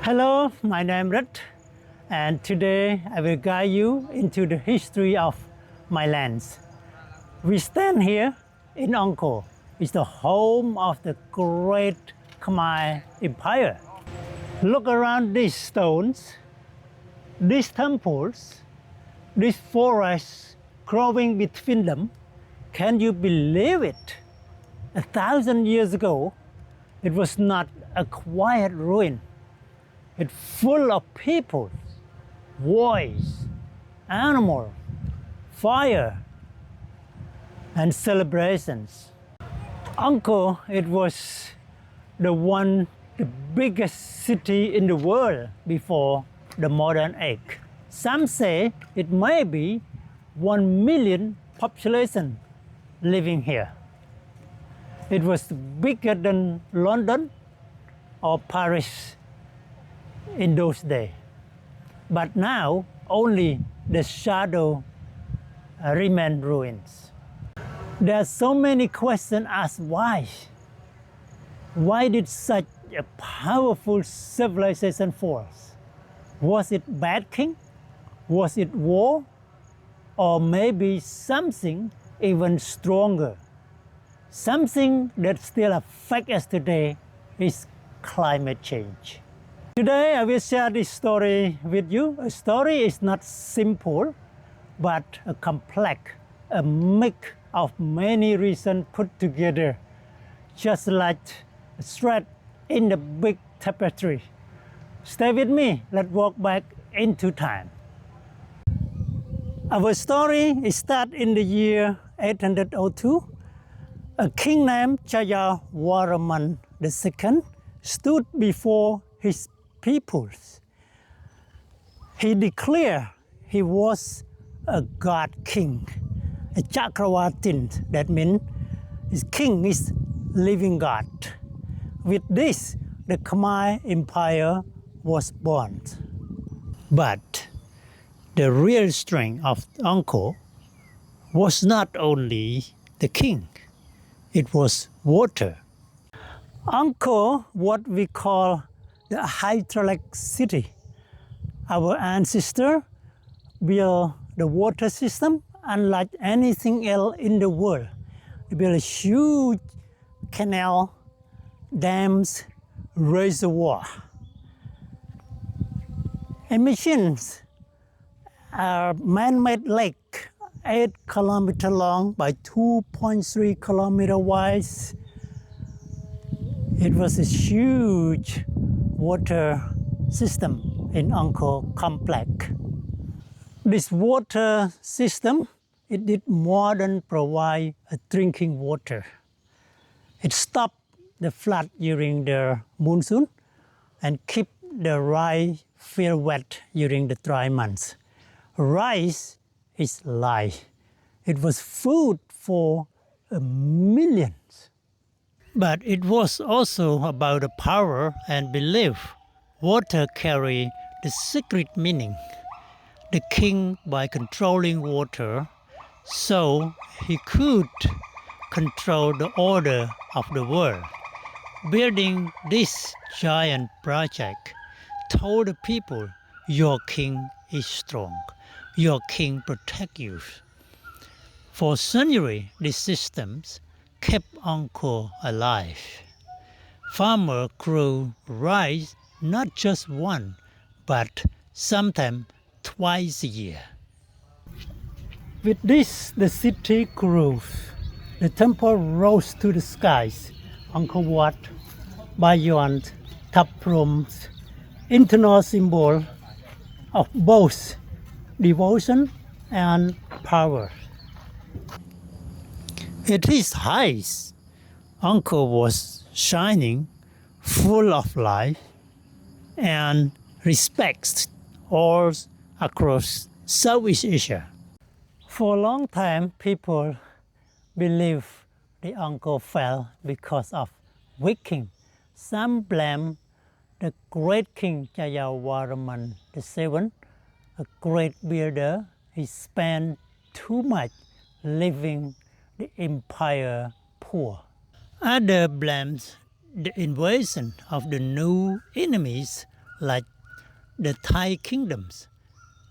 Hello, my name is Red, and today I will guide you into the history of my lands. We stand here in Angkor. It's the home of the great Khmer Empire. Look around these stones, these temples, these forests growing between them. Can you believe it? 1,000 years ago, it was not a quiet ruin. It's full of people, voice, animals, fire, and celebrations. Angkor, it was the biggest city in the world before the modern age. Some say it may be 1 million population living here. It was bigger than London or Paris in those days. But now only the shadow remain ruins. There are so many questions asked why. Why did such a powerful civilization fall? Was it bad king? Was it war? Or maybe something even stronger? Something that still affects us today is climate change. Today I will share this story with you. A story is not simple, but a complex, a mix of many reasons put together, just like a thread in the big tapestry. Stay with me, let's walk back into time. Our story starts in the year 802. A king named Jayavarman II stood before his peoples. He declared he was a god king, a Chakravartin. That means his king is living god. With this, the Khmer Empire was born. But the real strength of Angkor was not only the king, it was water. Angkor, what we call the hydraulic city. Our ancestors built the water system unlike anything else in the world. They built a huge canal, dams, reservoir. Emissions are man-made lake, 8 kilometers long by 2.3 kilometers wide. It was a huge water system in Angkor complex. This water system, it did more than provide a drinking water. It stopped the flood during the monsoon and keep the rice field wet during the dry months. Rice is life. It was food for millions. But it was also about the power and belief. Water carried the secret meaning. The king, by controlling water, so he could control the order of the world. Building this giant project told the people, your king is strong. Your king protects you. For centuries, these systems kept Angkor alive. Farmers grew rice not just once, but sometimes twice a year. With this, the city grew. The temple rose to the skies. Angkor Wat, beyond top rooms, internal symbol of both devotion and power. At its height, Angkor was shining, full of life, and respect all across Southeast Asia. For a long time, people believed the Angkor fell because of weak king. Some blame the great king Jayavarman II, a great builder. He spent too much leaving the empire poor. Others blamed the invasion of the new enemies like the Thai kingdoms.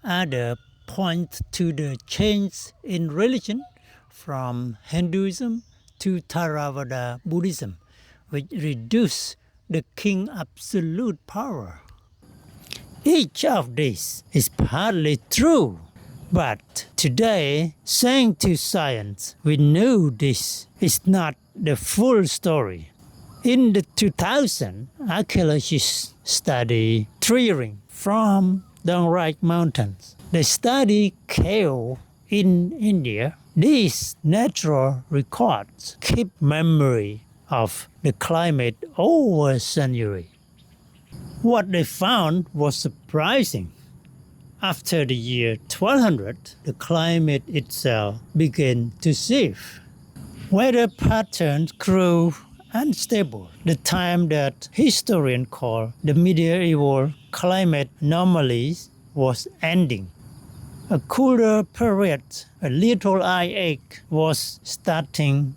Others point to the change in religion from Hinduism to Theravada Buddhism, which reduced the king's absolute power. Each of these is partly true, but today, thanks to science, we know this is not the full story. In the 2000, archaeologists study tree rings from Droughts mountains. They study cave in India. These natural records keep memory of the climate over centuries. What they found was surprising. After the year 1200, the climate itself began to shift. Weather patterns grew unstable, the time that historians call the medieval climate anomalies was ending. A cooler period, a little ice age, was starting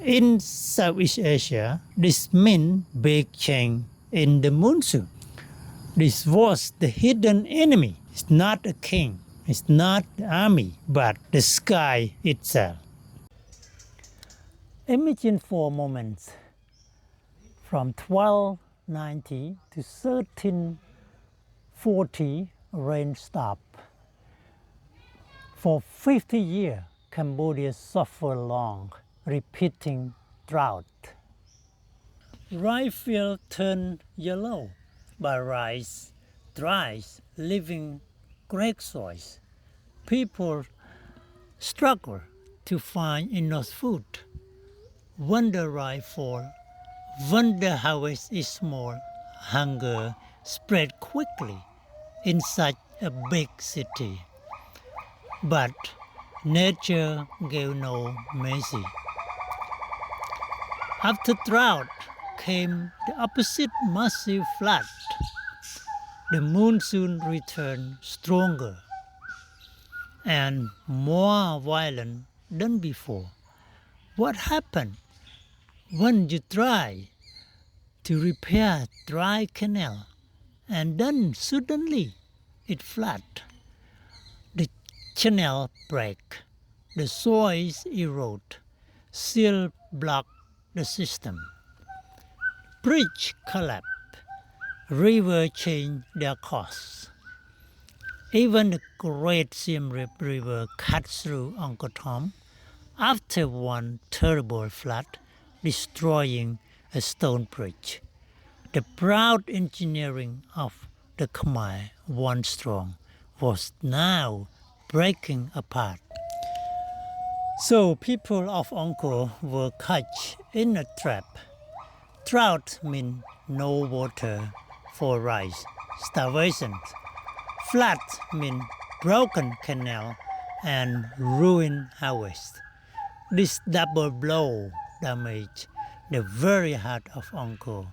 in Southeast Asia. This meant big change in the monsoon. This was the hidden enemy. It's not a king, it's not the army, but the sky itself. Imagine for a moment, from 1290 to 1340, rain stopped. For 50 years, Cambodia suffered long, repeating drought. Rice fields turned yellow, but rice dries, leaving great soils. People struggle to find enough food. When the rice falls, when the harvest is small, hunger spread quickly in such a big city. But nature gave no mercy. After drought came the opposite massive flood. The monsoon returned stronger and more violent than before. What happened when you try to repair dry canal and then suddenly it flood? The channel break, the soils erode, silt block the system. Bridge collapse, river change their course. Even the Great Siem Reap River cut through Angkor Wat after one terrible flood, destroying a stone bridge. The proud engineering of the Khmer, once strong, was now breaking apart. So people of Angkor were caught in a trap. Drought means no water for rice, starvation. Flood means broken canal and ruined harvest. This double blow damaged the very heart of Angkor,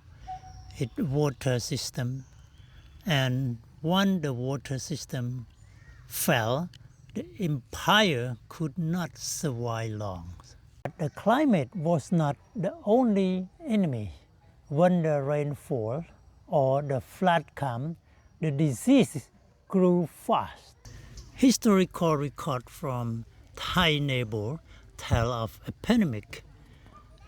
its water system, and when the water system fell, the empire could not survive long. But the climate was not the only enemy. When the rainfall or the flood came, the disease grew fast. Historical record from Thai neighbor tell of a pandemic.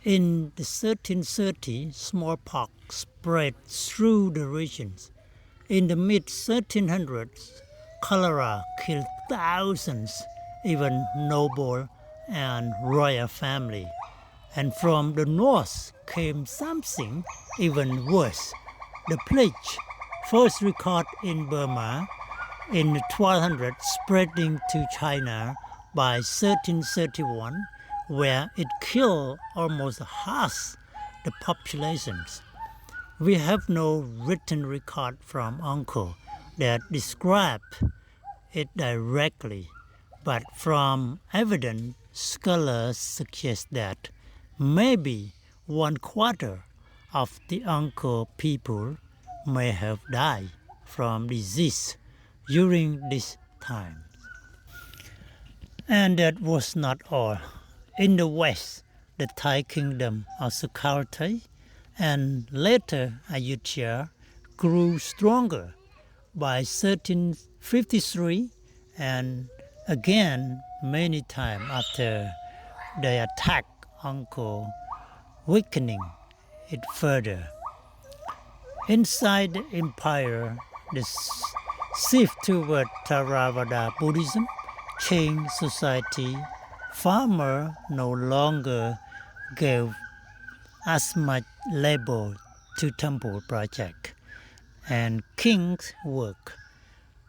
In the 1330s, smallpox spread through the regions. In the mid-1300s, cholera killed thousands, even noble and royal family. And from the north came something even worse, the plague, first recorded in Burma in the 1200s, spreading to China by 1331, where it killed almost half the populations. We have no written record from Angkor that describe it directly, but from evidence, scholars suggest that maybe 1/4 of the Angkor people may have died from disease during this time. And that was not all. In the west, the Thai kingdom of Sukharthai and later Ayutthaya grew stronger by 1353 and again many times after they attacked Angkor, weakening it further. Inside the empire, the shift toward Theravada Buddhism changed society. Farmers no longer gave as much labor to temple project and kings' work.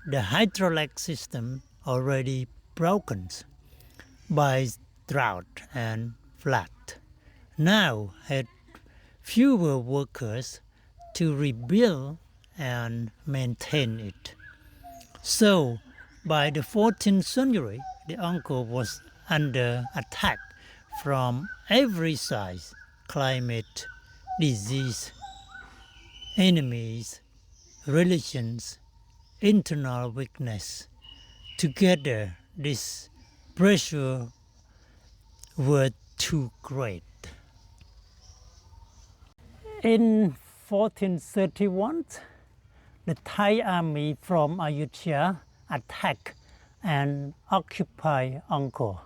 The hydraulic system already broken by drought and flood now had fewer workers to rebuild and maintain it. So, by the 14th century, the Angkor was under attack from every side: climate, disease, enemies, religions, internal weakness. Together, this pressure were too great. In 1431, the Thai army from Ayutthaya attacked and occupied Angkor.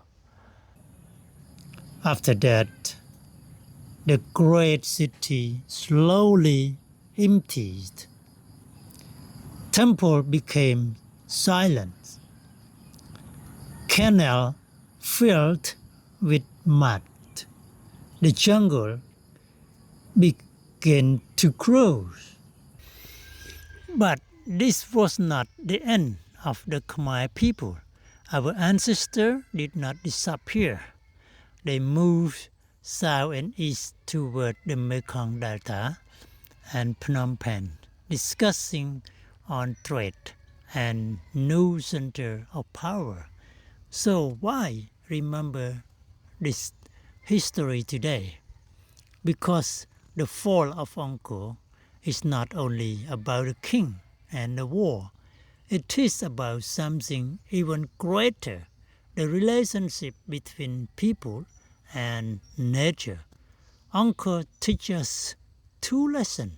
After that, the great city slowly emptied. Temple became silent. Canal filled with mud. The jungle began to grow. But this was not the end of the Khmer people. Our ancestors did not disappear. They moved south and east toward the Mekong Delta and Phnom Penh, discussing on trade and new center of power. So why remember this history today? Because the fall of Angkor is not only about the king and the war. It is about something even greater, the relationship between people and nature. Angkor teaches us two lessons.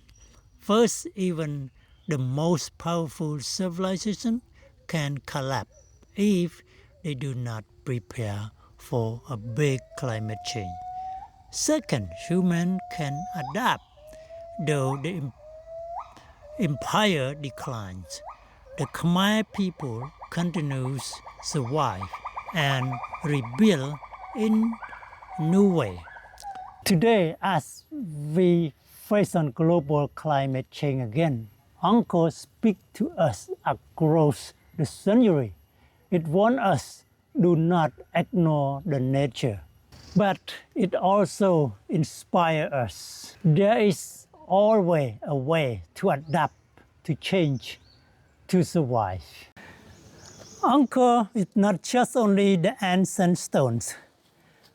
First, even the most powerful civilization can collapse if they do not prepare for a big climate change. Second, humans can adapt. Though the empire declines, the Khmer people continues survive and rebuild in new way. Today, as we face on global climate change again, Angkor speaks to us across the century. It warns us do not ignore the nature. But it also inspires us. There is always a way to adapt, to change, to survive. Angkor is not just only the ancient stones,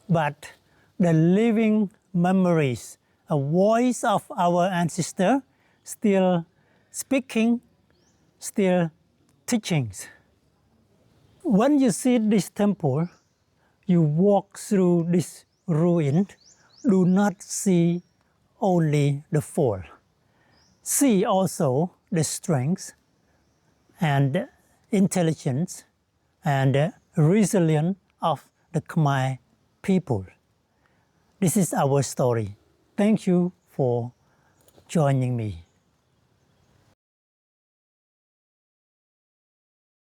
but the living memories, a voice of our ancestors still speaking, still teaching. When you see this temple, you walk through this ruin, do not see only the fall. See also the strength and the intelligence and the resilience of the Khmer people. This is our story. Thank you for joining me.